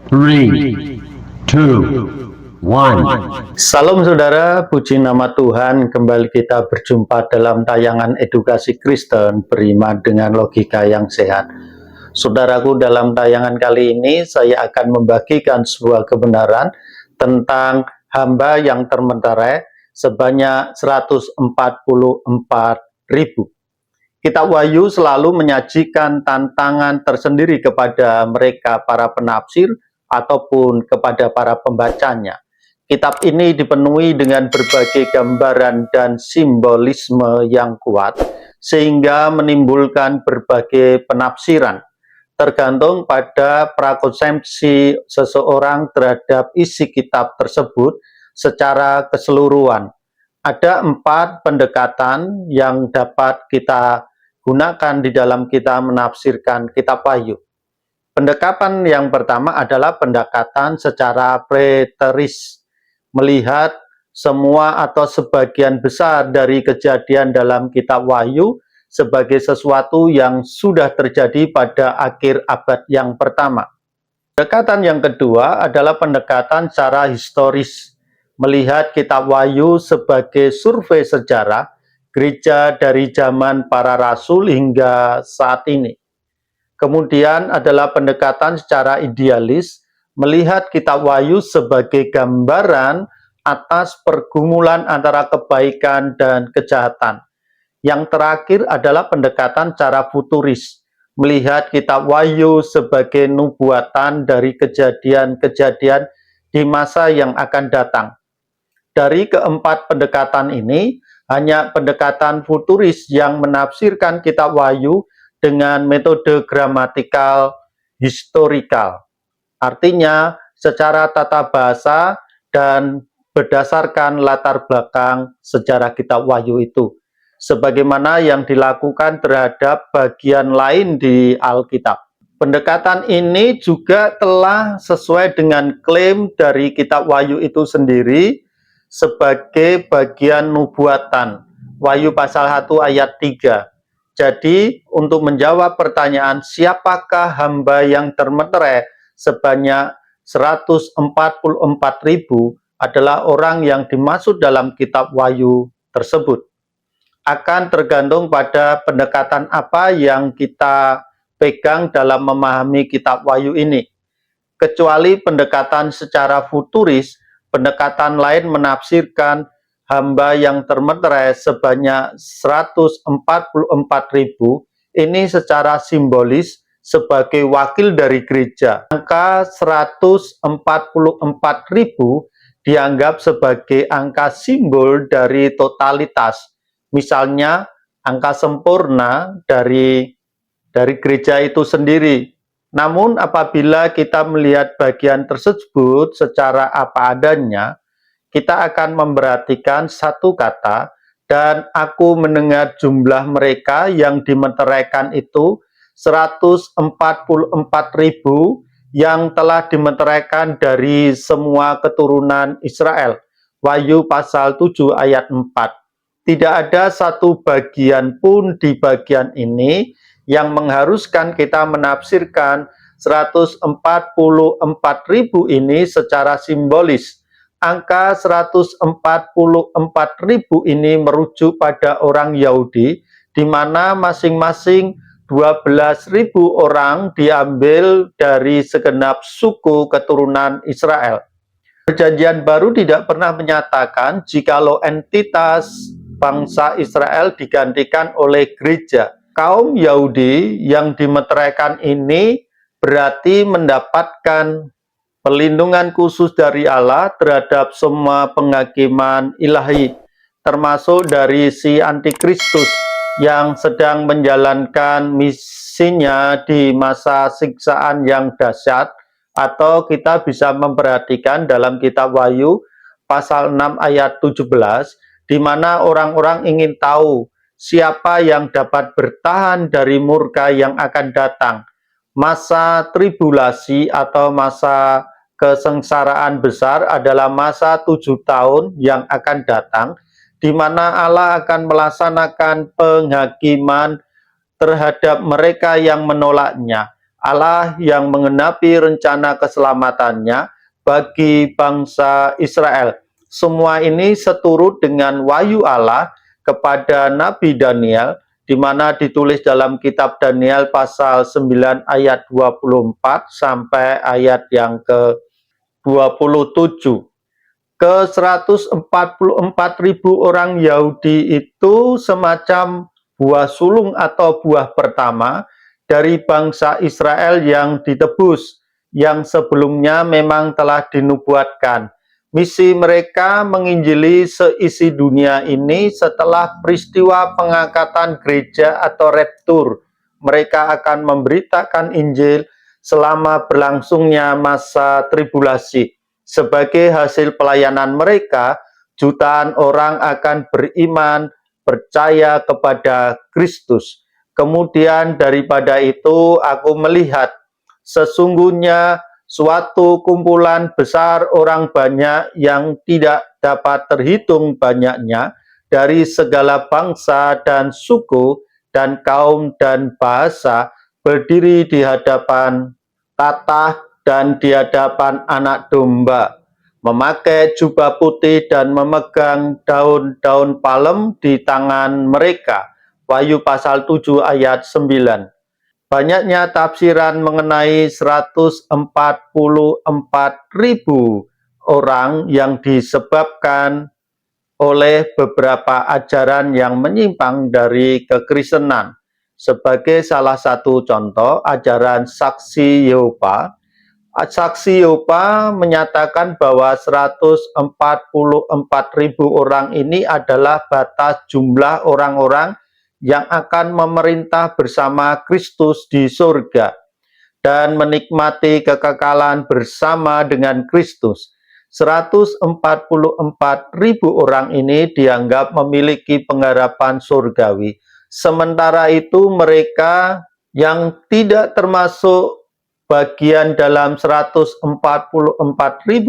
Three, two, one. Salam saudara, puji nama Tuhan. Kembali kita berjumpa dalam tayangan edukasi Kristen beriman dengan logika yang sehat. Saudaraku, dalam tayangan kali ini saya akan membagikan sebuah kebenaran tentang hamba yang termenterai sebanyak 144.000. Kitab Wahyu selalu menyajikan tantangan tersendiri kepada mereka para penafsir ataupun kepada para pembacanya. Kitab ini dipenuhi dengan berbagai gambaran dan simbolisme yang kuat, sehingga menimbulkan berbagai penafsiran, tergantung pada prakonsepsi seseorang terhadap isi kitab tersebut secara keseluruhan. Ada 4 pendekatan yang dapat kita gunakan di dalam kita menafsirkan kitab Wahyu. Pendekatan yang pertama adalah pendekatan secara preteris, melihat semua atau sebagian besar dari kejadian dalam kitab Wahyu sebagai sesuatu yang sudah terjadi pada akhir abad yang pertama. Pendekatan yang kedua adalah pendekatan secara historis, melihat kitab Wahyu sebagai survei sejarah gereja dari zaman para rasul hingga saat ini. Kemudian adalah pendekatan secara idealis, melihat kitab Wahyu sebagai gambaran atas pergumulan antara kebaikan dan kejahatan. Yang terakhir adalah pendekatan secara futuris, melihat kitab Wahyu sebagai nubuatan dari kejadian-kejadian di masa yang akan datang. Dari keempat pendekatan ini, hanya pendekatan futuris yang menafsirkan kitab Wahyu dengan metode gramatikal historikal. Artinya, secara tata bahasa dan berdasarkan latar belakang sejarah kitab Wahyu itu, sebagaimana yang dilakukan terhadap bagian lain di Alkitab. Pendekatan ini juga telah sesuai dengan klaim dari kitab Wahyu itu sendiri sebagai bagian nubuatan. Wahyu pasal 1 ayat 3. Jadi, untuk menjawab pertanyaan siapakah hamba yang termeterai sebanyak 144.000 adalah orang yang dimaksud dalam kitab Wahyu tersebut. Akan tergantung pada pendekatan apa yang kita pegang dalam memahami kitab Wahyu ini. Kecuali pendekatan secara futuris, pendekatan lain menafsirkan hamba yang termeterai sebanyak 144.000 ini secara simbolis sebagai wakil dari gereja. Angka 144.000 dianggap sebagai angka simbol dari totalitas. Misalnya, angka sempurna dari gereja itu sendiri. Namun apabila kita melihat bagian tersebut secara apa adanya, kita akan memperhatikan satu kata, dan aku mendengar jumlah mereka yang dimeteraikan itu 144.000 yang telah dimeteraikan dari semua keturunan Israel. Wahyu pasal 7 ayat 4. Tidak ada satu bagian pun di bagian ini yang mengharuskan kita menafsirkan 144.000 ini secara simbolis. Angka 144.000 ini merujuk pada orang Yahudi, di mana masing-masing 12.000 orang diambil dari segenap suku keturunan Israel. Perjanjian Baru tidak pernah menyatakan jikalau entitas bangsa Israel digantikan oleh gereja. Kaum Yahudi yang dimeteraikan ini berarti mendapatkan perlindungan khusus dari Allah terhadap semua penghakiman ilahi, termasuk dari si antikristus yang sedang menjalankan misinya di masa siksaan yang dahsyat. Atau kita bisa memperhatikan dalam kitab Wahyu pasal 6 ayat 17, di mana orang-orang ingin tahu siapa yang dapat bertahan dari murka yang akan datang. Masa tribulasi atau masa kesengsaraan besar adalah masa 7 tahun yang akan datang, di mana Allah akan melaksanakan penghakiman terhadap mereka yang menolaknya. Allah yang menggenapi rencana keselamatannya bagi bangsa Israel. Semua ini seturut dengan wahyu Allah kepada Nabi Daniel, di mana ditulis dalam kitab Daniel pasal 9 ayat 24 sampai ayat yang ke-27. Ke-144.000 orang Yahudi itu semacam buah sulung atau buah pertama dari bangsa Israel yang ditebus, yang sebelumnya memang telah dinubuatkan. Misi mereka menginjili seisi dunia ini setelah peristiwa pengangkatan gereja atau raptur. Mereka akan memberitakan Injil selama berlangsungnya masa tribulasi. Sebagai hasil pelayanan mereka, jutaan orang akan beriman, percaya kepada Kristus. Kemudian daripada itu aku melihat sesungguhnya suatu kumpulan besar orang banyak yang tidak dapat terhitung banyaknya dari segala bangsa dan suku dan kaum dan bahasa berdiri di hadapan tahta dan di hadapan Anak Domba, memakai jubah putih dan memegang daun-daun palem di tangan mereka. Wahyu pasal 7 ayat 9. Banyaknya tafsiran mengenai 144.000 orang yang disebabkan oleh beberapa ajaran yang menyimpang dari kekristenan. Sebagai salah satu contoh, ajaran Saksi Yehova. Saksi Yehova menyatakan bahwa 144.000 orang ini adalah batas jumlah orang-orang yang akan memerintah bersama Kristus di surga dan menikmati kekekalan bersama dengan Kristus. 144.000 orang ini dianggap memiliki pengharapan surgawi. Sementara itu mereka yang tidak termasuk bagian dalam 144.000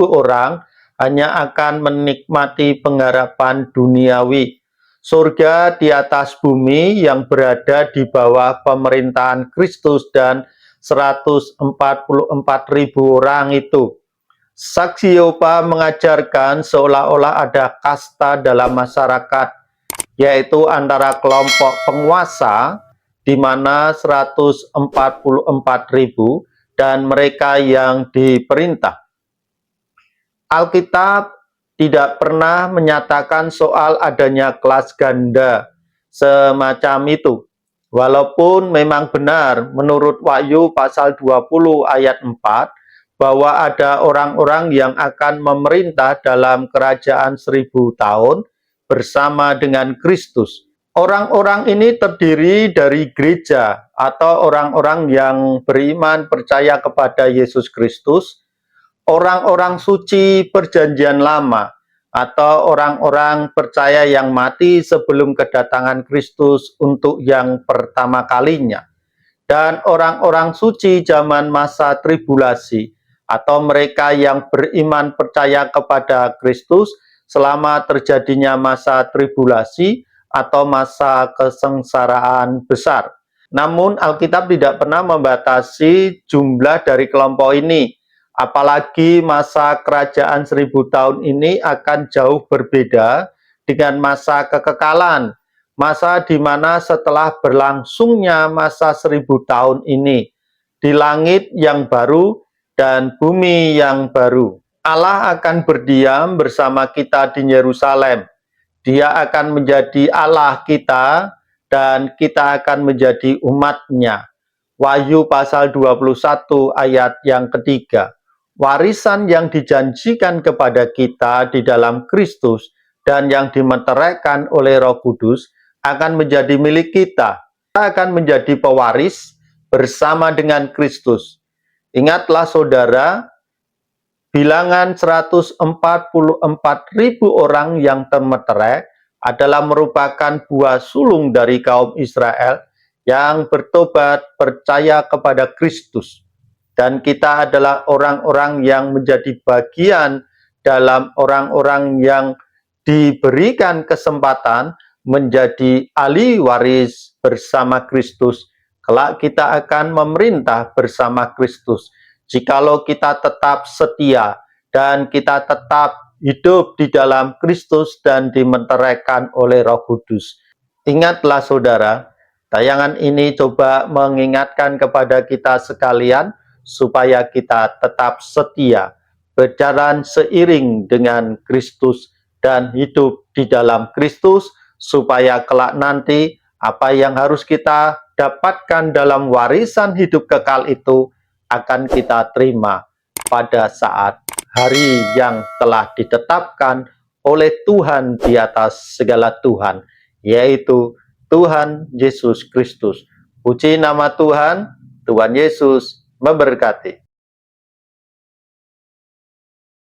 orang hanya akan menikmati pengharapan duniawi. Surga di atas bumi yang berada di bawah pemerintahan Kristus dan 144.000 orang itu. Saksi Yehova mengajarkan seolah-olah ada kasta dalam masyarakat, yaitu antara kelompok penguasa di mana 144.000 dan mereka yang diperintah. Alkitab tidak pernah menyatakan soal adanya kelas ganda semacam itu. Walaupun memang benar menurut Wahyu pasal 20 ayat 4 bahwa ada orang-orang yang akan memerintah dalam kerajaan 1000 tahun bersama dengan Kristus. Orang-orang ini terdiri dari gereja atau orang-orang yang beriman percaya kepada Yesus Kristus, orang-orang suci perjanjian lama, atau orang-orang percaya yang mati sebelum kedatangan Kristus untuk yang pertama kalinya, dan orang-orang suci zaman masa tribulasi, atau mereka yang beriman percaya kepada Kristus selama terjadinya masa tribulasi atau masa kesengsaraan besar. Namun Alkitab tidak pernah membatasi jumlah dari kelompok ini. Apalagi masa kerajaan 1000 tahun ini akan jauh berbeda dengan masa kekekalan. Masa di mana setelah berlangsungnya masa 1000 tahun ini, di langit yang baru dan bumi yang baru, Allah akan berdiam bersama kita di Yerusalem. Dia akan menjadi Allah kita dan kita akan menjadi umat-Nya. Wahyu pasal 21 ayat yang ketiga. Warisan yang dijanjikan kepada kita di dalam Kristus dan yang dimeteraikan oleh Roh Kudus akan menjadi milik kita. Kita akan menjadi pewaris bersama dengan Kristus. Ingatlah saudara, bilangan 144.000 orang yang termeterai adalah merupakan buah sulung dari kaum Israel yang bertobat percaya kepada Kristus. Dan kita adalah orang-orang yang menjadi bagian dalam orang-orang yang diberikan kesempatan menjadi ahli waris bersama Kristus kelak kita akan memerintah bersama Kristus. Jikalau kita tetap setia dan kita tetap hidup di dalam Kristus dan dimenteraikan oleh Roh Kudus. Ingatlah saudara, tayangan ini coba mengingatkan kepada kita sekalian supaya kita tetap setia, berjalan seiring dengan Kristus dan hidup di dalam Kristus, supaya kelak nanti apa yang harus kita dapatkan dalam warisan hidup kekal itu akan kita terima pada saat hari yang telah ditetapkan oleh Tuhan di atas segala Tuhan, yaitu Tuhan Yesus Kristus. Puji nama Tuhan, Tuhan Yesus memberkati.